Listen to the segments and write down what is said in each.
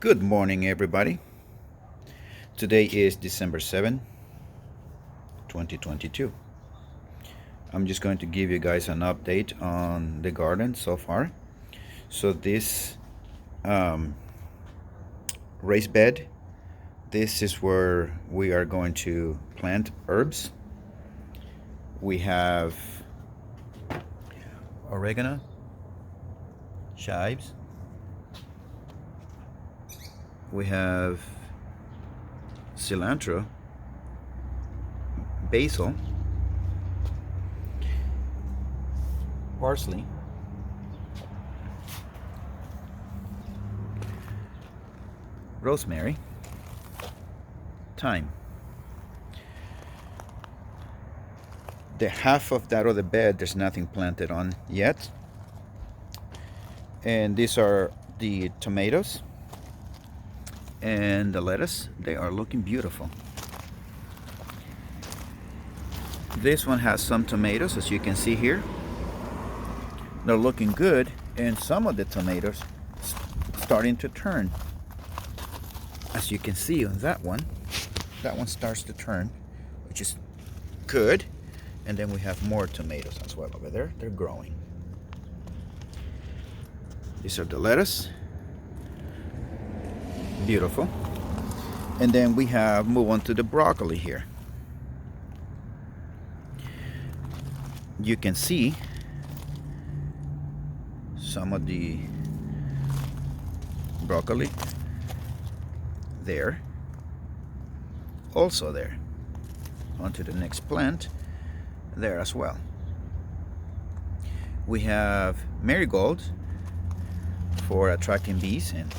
Good morning, everybody. Today is December 7, 2022. I'm just going to give you guys an update on the garden so far. So this raised bed, this is where we are going to plant herbs. We have oregano, chives. We have cilantro, basil, parsley, rosemary, thyme. The half of that other bed, there's nothing planted on yet. And these are the tomatoes and the lettuce. They are looking beautiful. This one has some tomatoes, as you can see here. They're looking good, and some of the tomatoes starting to turn. As you can see on that one starts to turn, which is good. And then we have more tomatoes as well over there. They're growing. These are the lettuce. Beautiful. And then we have move on to the broccoli here. You can see some of the broccoli there, also there. On to the next plant, there as well. We have marigolds for attracting bees and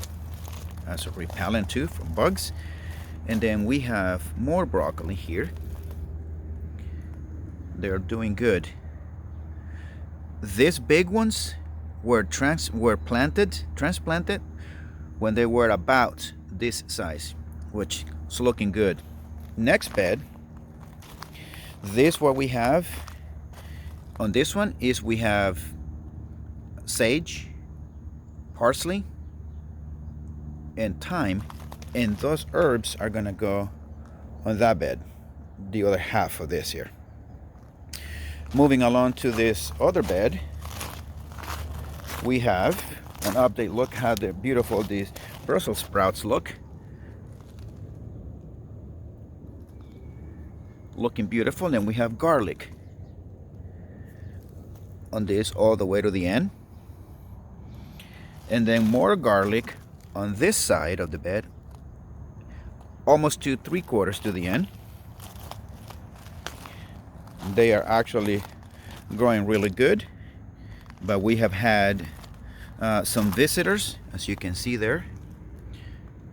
as a repellent too from bugs. And then we have more broccoli here. They're doing good. These big ones were transplanted when they were about this size, which is looking good. Next bed, this what we have on this one is we have sage, parsley, and thyme, and those herbs are gonna go on that bed, the other half of this here. Moving along to this other bed, we have an update. Look how beautiful these Brussels sprouts look. Looking beautiful. Then we have garlic on this all the way to the end. And then more garlic on this side of the bed, almost to 3/4 to the end. They are actually growing really good, but we have had some visitors, as you can see there.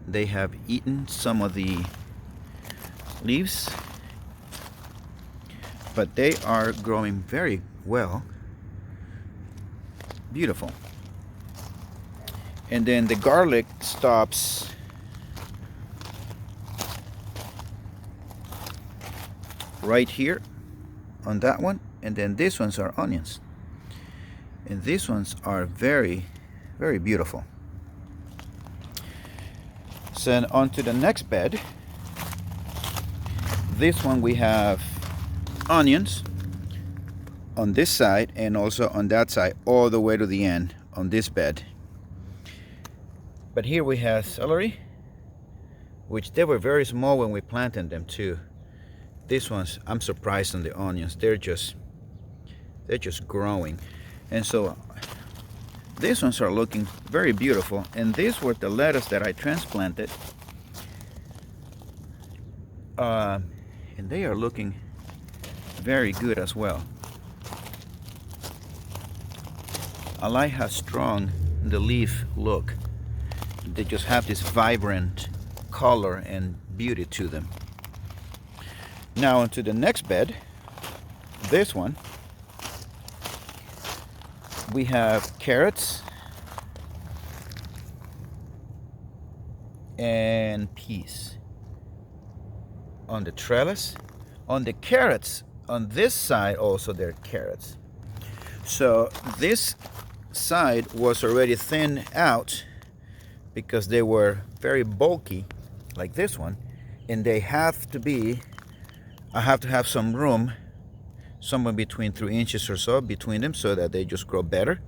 They have eaten some of the leaves, but they are growing very well. Beautiful. And then the garlic stops right here on that one. And then these ones are onions. And these ones are very, very beautiful. So on to the next bed. This one we have onions on this side and also on that side all the way to the end on this bed. But here we have celery, which they were very small when we planted them too. These ones, I'm surprised on the onions. They're just growing. And so these ones are looking very beautiful. And these were the lettuce that I transplanted. And they are looking very good as well. I like how strong the leaf look. They just have this vibrant color and beauty to them. Now onto the next bed, this one, we have carrots and peas on the trellis. On the carrots, on this side also there are carrots. So this side was already thinned out because they were very bulky like this one, and they have to be, I have to have some room somewhere between 3 inches or so between them so that they just grow better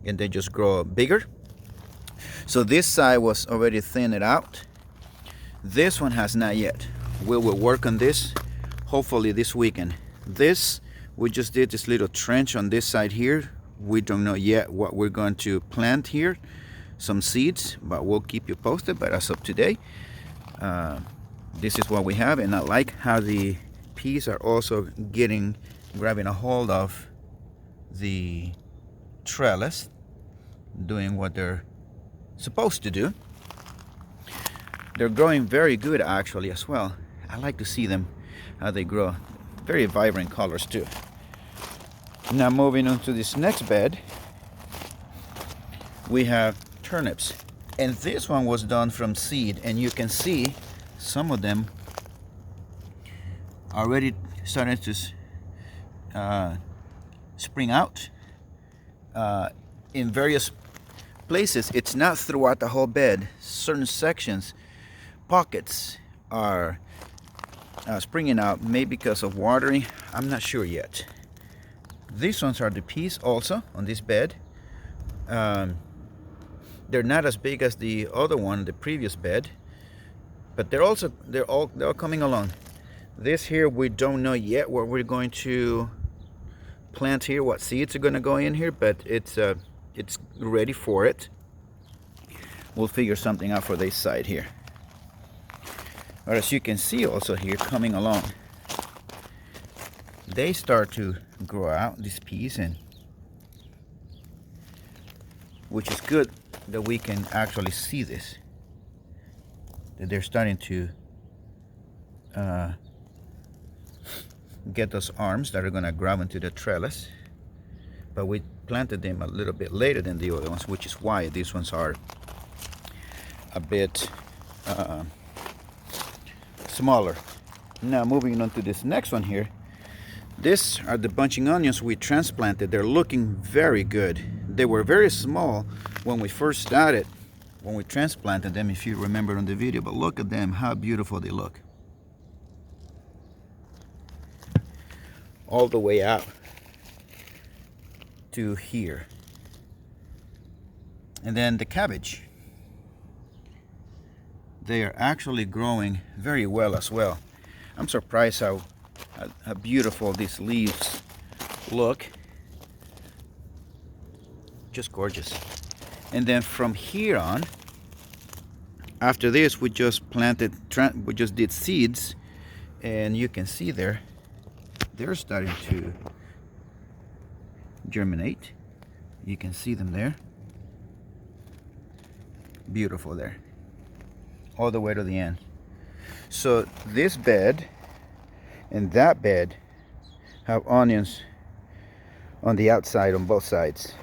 and they just grow bigger. So this side was already thinned out. This one has not yet. We will work on this hopefully this weekend. This, we just did this little trench on this side here. We don't know yet what we're going to plant here, some seeds, but we'll keep you posted. But as of today, this is what we have, and I like how the peas are also grabbing a hold of the trellis, doing what they're supposed to do. They're growing very good actually as well. I like to see them, how they grow. Very vibrant colors too. Now moving on to this next bed, we have turnips. And this one was done from seed, and you can see some of them already starting to spring out in various places. It's not throughout the whole bed. Certain sections, pockets are springing out, maybe because of watering. I'm not sure yet. These ones are the peas also on this bed. They're not as big as the other one, the previous bed, but they're all coming along. This here, we don't know yet what we're going to plant here, what seeds are going to go in here, but it's ready for it. We'll figure something out for this side here. But as you can see also here, coming along, they start to grow out, these peas, and which is good that we can actually see this, that they're starting to get those arms that are going to grab into the trellis. But we planted them a little bit later than the other ones, which is why these ones are a bit smaller. Now moving on to this next one here, these are the bunching onions we transplanted. They're looking very good. They were very small when we first started, when we transplanted them, if you remember on the video, but look at them, how beautiful they look. All the way out to here. And then the cabbage, they are actually growing very well as well. I'm surprised how beautiful these leaves look. Just gorgeous. And then from here on, after this, we just did seeds, and you can see they're starting to germinate. You can see them there. Beautiful there, all the way to the end. So this bed and that bed have onions on the outside on both sides.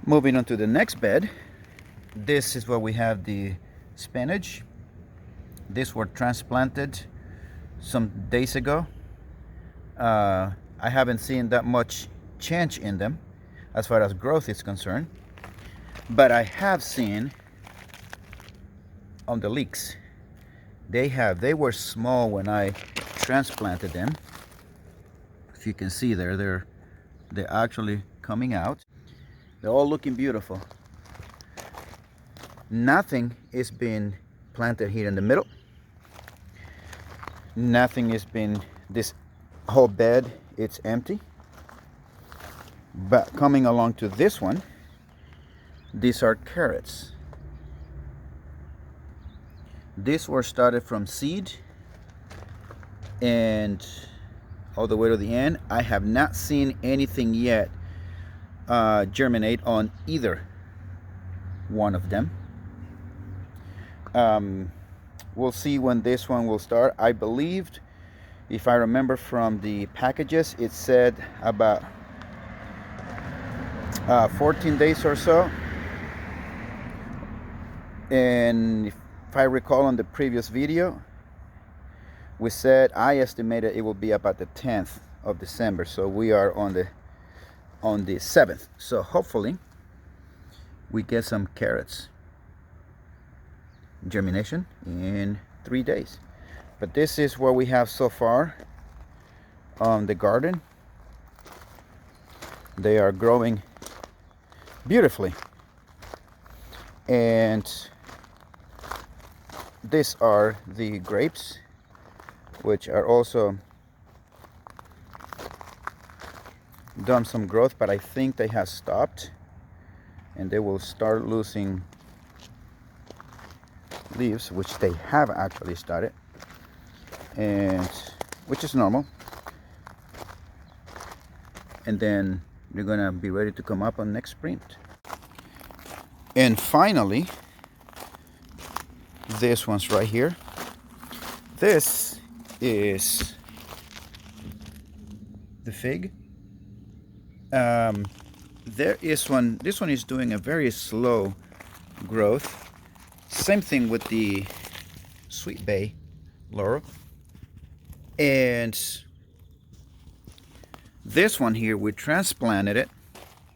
Moving on to the next bed, this is where we have the spinach. These were transplanted some days ago. I haven't seen that much change in them as far as growth is concerned, but I have seen on the leeks. They were small when I transplanted them. If you can see there, they're actually coming out. They're all looking beautiful. Nothing is being planted here in the middle. Nothing has been, this whole bed, it's empty. But coming along to this one, these are carrots. These were started from seed and all the way to the end. I have not seen anything yet germinate on either one of them. We'll see when this one will start. I believed, if I remember from the packages, it said about 14 days or so. And if I recall on the previous video, we said I estimated it will be about the 10th of December. So we are on the 7th. So hopefully we get some carrots germination in 3 days. But this is what we have so far on the garden. They are growing beautifully, and these are the grapes, which are also done some growth, but I think they have stopped, and they will start losing leaves, which they have actually started, and which is normal. And then they're gonna be ready to come up on next spring. And finally, this one's right here. This is the fig. There is one. This one is doing a very slow growth. Same thing with the sweet bay laurel. And this one here, we transplanted it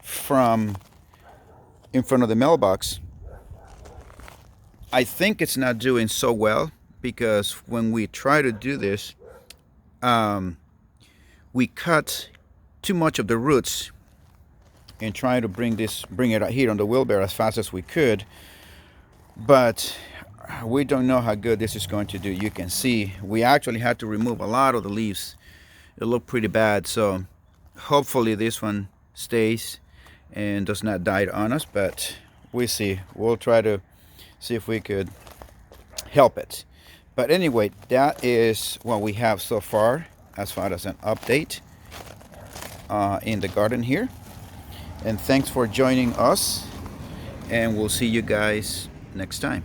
from in front of the mailbox. I think it's not doing so well because when we try to do this, we cut too much of the roots and try to bring it out here on the wheelbarrow as fast as we could. But we don't know how good this is going to do. You can see we actually had to remove a lot of the leaves. It looked pretty bad, so hopefully this one stays and does not die on us, but we'll see. We'll try to see if we could help it. But anyway, that is what we have so far as an update in the garden here. And thanks for joining us, and we'll see you guys next time.